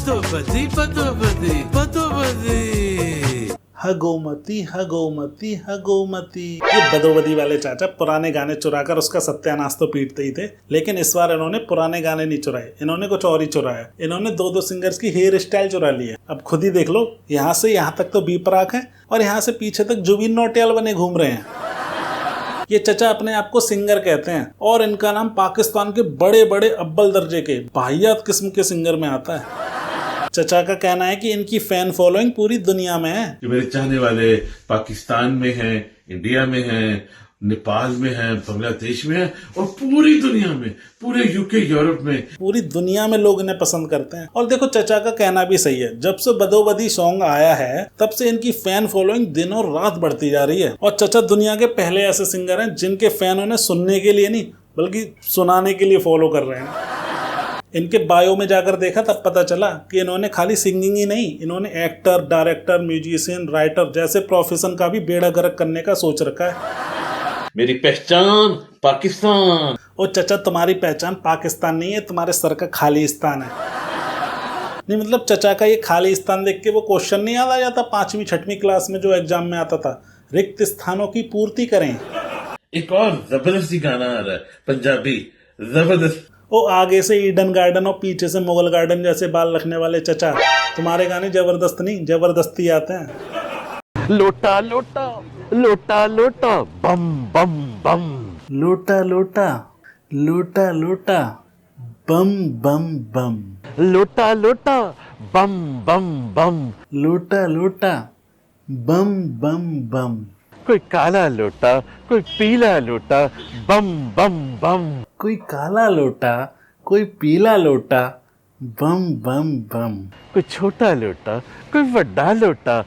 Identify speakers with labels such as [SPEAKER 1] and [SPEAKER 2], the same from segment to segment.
[SPEAKER 1] पतोपति पतोपति पतोपति।
[SPEAKER 2] हगोमती हगोमती हगोमती। ये बदोबदी वाले चाचा पुराने गाने चुराकर उसका सत्यानाश तो पीटते ही थे, लेकिन इस बार इन्होंने पुराने गाने नहीं चुराए, इन्होंने कुछ और ही चुराया। इन्होंने दो दो सिंगर्स की हेयर स्टाइल चुरा ली है। अब खुद ही देख लो, यहाँ से यहाँ तक तो बी प्राक है और यहाँ से पीछे तक जुबिन नौटियाल बने घूम रहे हैं। ये चचा अपने आप को सिंगर कहते हैं और इनका नाम पाकिस्तान के बड़े बड़े अव्वल दर्जे के वाहियात किस्म के सिंगर में आता है। चचा का कहना है कि इनकी फैन फॉलोइंग पूरी दुनिया में है।
[SPEAKER 3] जो मेरे चाहने वाले पाकिस्तान में हैं, इंडिया में हैं, नेपाल में हैं, बांग्लादेश में हैं और पूरी दुनिया में, पूरे यूके यूरोप में,
[SPEAKER 2] पूरी दुनिया में लोग इन्हें पसंद करते हैं। और देखो चचा का कहना भी सही है, जब से बदोबदी सॉन्ग आया है तब से इनकी फैन फॉलोइंग दिन और रात बढ़ती जा रही है। और चचा दुनिया के पहले ऐसे सिंगर हैं जिनके फैन उन्हें सुनने के लिए नहीं बल्कि सुनाने के लिए फॉलो कर रहे हैं। इनके बायो में जाकर देखा तब पता चला कि इन्होंने खाली सिंगिंग ही नहीं, इन्होंने एक्टर, डायरेक्टर, म्यूजिशियन, राइटर जैसे प्रोफेशन का भी बेड़ा गर्क करने का सोच रखा है।
[SPEAKER 3] मेरी पहचान पाकिस्तान।
[SPEAKER 2] ओ चचा, तुम्हारी पहचान पाकिस्तान नहीं है, तुम्हारे सर का खालिस्तान है। नहीं मतलब चचा का ये खालिस्तान देख के वो क्वेश्चन नहीं याद आ जाता 5वीं 6वीं क्लास में जो एग्जाम में आता था, रिक्त स्थानों की पूर्ति करें।
[SPEAKER 3] एक और जबरदस्ती गाना आ रहा है, पंजाबी जबरदस्त।
[SPEAKER 2] ओ आगे से ईडन गार्डन और पीछे से मुगल गार्डन जैसे बाल रखने वाले चचा, तुम्हारे गाने जबरदस्त नहीं जबरदस्ती आते हैं।
[SPEAKER 4] लोटा लोटा लोटा लोटा बम बम बम।
[SPEAKER 2] लोटा लोटा लोटा लोटा बम बम बम।
[SPEAKER 4] लोटा लोटा बम बम बम।
[SPEAKER 2] लोटा लोटा बम बम बम।
[SPEAKER 4] कोई काला लोटा, कोई पीला लोटा, बम बम बम।
[SPEAKER 2] कोई काला लोटा, कोई पीला लोटा, बम बम बम।
[SPEAKER 4] कोई छोटा लोटा, कोई बड़ा लोटा,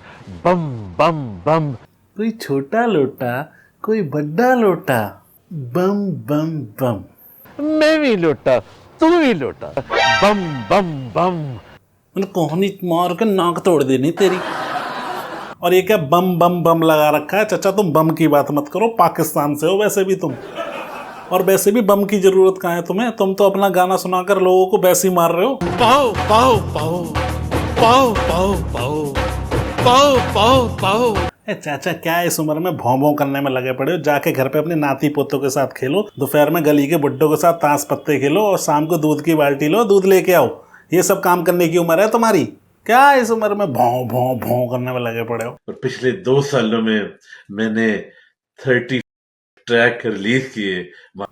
[SPEAKER 4] बम बम बम।
[SPEAKER 2] कोई छोटा लोटा, कोई बड़ा लोटा, बम बम बम।
[SPEAKER 4] मैं भी लोटा, तू भी लोटा, बम बम बम।
[SPEAKER 2] मतलब कोहनी मार के नाक तोड़ देनी तेरी। और ये क्या बम बम बम लगा रखा है? चचा तुम बम की बात मत करो, पाकिस्तान से हो वैसे भी तुम। और वैसे भी बम की जरूरत कहाँ है तुम्हें? तुम तो अपना गाना सुनाकर लोगों को वैसे ही मार रहे हो।
[SPEAKER 1] पाओ पाओ पाओ पाओ पाओ पाओ पाओ पाओ पाओ।
[SPEAKER 2] चाचा क्या इस उम्र में भौं भौं करने में लगे पड़े हो? जाके घर पे अपने नाती पोतों के साथ खेलो, दोपहर में गली के बुड्ढों के साथ ताश पत्ते खेलो और शाम को दूध की बाल्टी लो, दूध लेके आओ। ये सब काम करने की उम्र है तुम्हारी? क्या इस उम्र में भौं भौं भौं करने में लगे पड़े हो?
[SPEAKER 3] और पिछले 2 सालों में मैंने 30 ट्रैक रिलीज किए।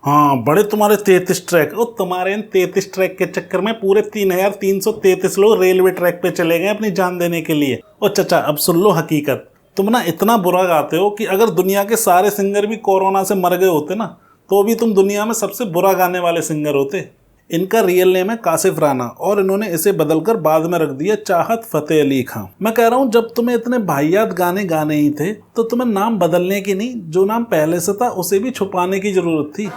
[SPEAKER 2] हाँ बड़े तुम्हारे 33 ट्रैक। ओ तुम्हारे इन 33 ट्रैक के चक्कर में पूरे 3333 लोग रेलवे ट्रैक पे चले गए अपनी जान देने के लिए। ओ चचा अब सुन लो हकीकत, तुम ना इतना बुरा गाते हो कि अगर दुनिया के सारे सिंगर भी कोरोना से मर गए होते ना तो भी तुम दुनिया में सबसे बुरा गाने वाले सिंगर होते। इनका रियल नेम है कासिफ राना और इन्होंने इसे बदलकर बाद में रख दिया चाहत फतेह अली खां। मैं कह रहा हूँ जब तुम्हें इतने वाहियात गाने गाने ही थे तो तुम्हें नाम बदलने की नहीं, जो नाम पहले से था उसे भी छुपाने की जरूरत थी।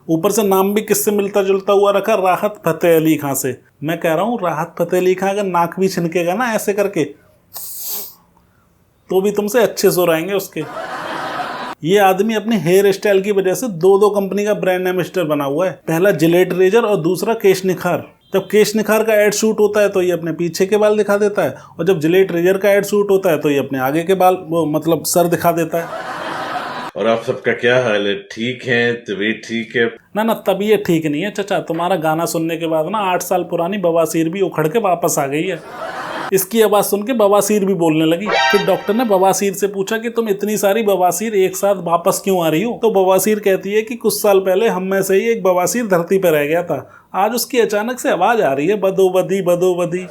[SPEAKER 2] ऊपर से नाम भी किससे मिलता जुलता हुआ रखा, राहत फतेह अली खां से। मैं कह रहा हूँ राहत फतेह अली खां अगर नाक भी छिनकेगा ना ऐसे करके तो भी तुमसे अच्छे सुर आएंगे उसके। ये आदमी अपने हेयर स्टाइल की वजह से 2 कंपनी का ब्रांड एम्बेसडर बना हुआ है, पहला जिलेट रेजर और दूसरा केश निखार। जब केश निखार का एड शूट होता है तो ये अपने पीछे के बाल दिखा देता है और जब जिलेट रेजर का एड शूट होता है तो ये अपने आगे के बाल मतलब सर दिखा देता है।
[SPEAKER 3] और आप सबका क्या हाल है? ठीक है? तबीयत ठीक है?
[SPEAKER 2] ना तबीयत ठीक नहीं है चचा, तुम्हारा गाना सुनने के बाद ना 8 साल पुरानी बवासीर भी उखड़ के वापस आ गई है। इसकी आवाज़ सुन के बवासीर भी बोलने लगी। फिर डॉक्टर ने बवासीर से पूछा कि तुम इतनी सारी बवासीर एक साथ वापस क्यों आ रही हो? तो बवासीर कहती है कि कुछ साल पहले हम में से ही एक बवासीर धरती पर रह गया था, आज उसकी अचानक से आवाज़ आ रही है बदोबदी बदोबदी,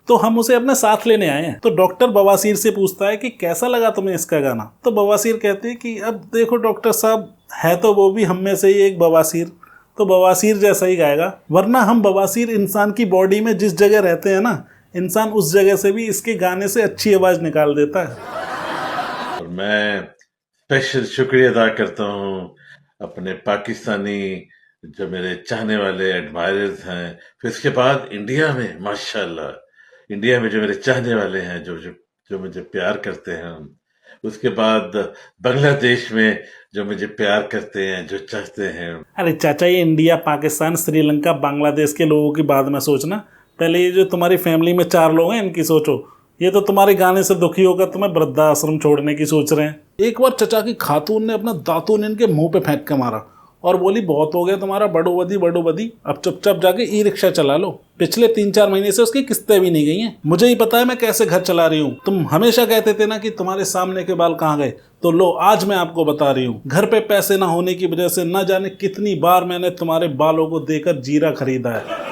[SPEAKER 2] तो हम उसे अपने साथ लेने आए हैं। तो डॉक्टर बवासीर से पूछता है कि कैसा लगा तुम्हें इसका गाना? तो बवासीर कहती है कि अब देखो डॉक्टर साहब, है तो वो भी हम में से ही एक बवासीर, तो बवासीर जैसा ही गाएगा, वरना हम बवासीर इंसान की बॉडी में जिस जगह रहते हैं ना, इंसान उस जगह से भी इसके गाने से अच्छी आवाज निकाल देता है।
[SPEAKER 3] और मैं स्पेशल शुक्रिया अदा करता हूँ अपने पाकिस्तानी जो मेरे चाहने वाले एडमायरर्स हैं, फिर इसके बाद इंडिया में माशाल्लाह, इंडिया में जो मेरे चाहने वाले हैं, जो मुझे प्यार करते हैं, उसके बाद बांग्लादेश में जो मुझे प्यार करते हैं, जो चाहते हैं।
[SPEAKER 2] अरे चाचा ये इंडिया, पाकिस्तान, श्रीलंका, बांग्लादेश के लोगों की बात में सोचना, पहले ये जो तुम्हारी फैमिली में 4 लोग हैं इनकी सोचो, ये तो तुम्हारे गाने से दुखी होकर तुम्हें वृद्धाश्रम छोड़ने की सोच रहे हैं। एक बार चचा की खातून ने अपना दातून इनके मुंह पे फेंक के मारा और बोली बहुत हो गया तुम्हारा बड़ो बदी, अब चुपचाप जाके ई रिक्शा चला लो। पिछले 3-4 महीने से उसकी किस्तें भी नहीं गई हैं। मुझे ही पता है मैं कैसे घर चला रही हूँ। तुम हमेशा कहते थे ना कि तुम्हारे सामने के बाल कहाँ गए, तो लो आज मैं आपको बता रही हूँ। घर पे पैसे ना होने की वजह से न जाने कितनी बार मैंने तुम्हारे बालों को देकर जीरा खरीदा है।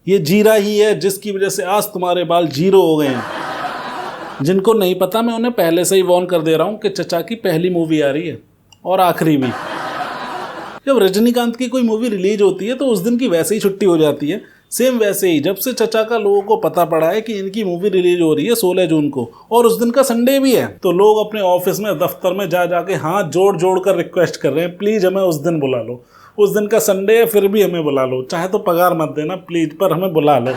[SPEAKER 2] ये जीरा ही है जिसकी वजह से आज तुम्हारे बाल जीरो हो गए हैं। जिनको नहीं पता मैं उन्हें पहले से ही वार्न कर दे रहा हूँ कि चचा की पहली मूवी आ रही है और आखिरी भी। जब रजनीकांत की कोई मूवी रिलीज होती है तो उस दिन की वैसे ही छुट्टी हो जाती है। सेम वैसे ही जब से चचा का लोगों को पता पड़ा है कि इनकी मूवी रिलीज हो रही है 16 जून को और उस दिन का संडे भी है, तो लोग अपने ऑफिस में दफ्तर में जा जाके हाथ जोड़ कर रिक्वेस्ट कर रहे हैं प्लीज हमें उस दिन बुला लो। उस दिन का संडे है फिर भी हमें बुला लो, चाहे तो पगार मत देना प्लीज पर हमें बुला लो।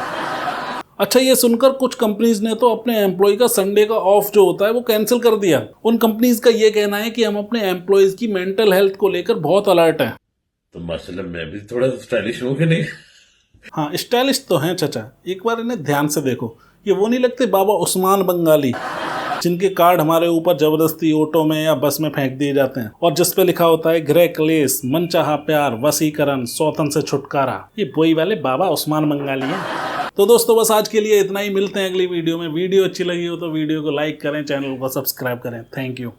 [SPEAKER 2] अच्छा, ये सुनकर कुछ कंपनीज ने तो अपने एम्प्लॉय का संडे का ऑफ जो होता है वो कैंसिल कर दिया। उन कंपनीज का ये कहना है कि हम अपने एम्प्लॉयज की मेंटल हेल्थ को लेकर बहुत अलर्ट हैं।
[SPEAKER 3] तो माशाल्लाह मैं भी थोड़ा स्टाइलिश हूँ कि नहीं?
[SPEAKER 2] हाँ, स्टाइलिश तो हैं चचा। एक बार इन्हें ध्यान से देखो, ये वो नहीं लगते बाबा उस्मान बंगाली जिनके कार्ड हमारे ऊपर जबरदस्ती ऑटो में या बस में फेंक दिए जाते हैं और जिस पे लिखा होता है गृह क्लेश, मनचाहा प्यार, वसीकरण, सौतन से छुटकारा। ये वही वाले बाबा उस्मान बंगाली हैं। तो दोस्तों बस आज के लिए इतना ही। मिलते हैं अगली वीडियो में। वीडियो अच्छी लगी हो तो वीडियो को लाइक करें, चैनल को सब्सक्राइब करें। Thank you.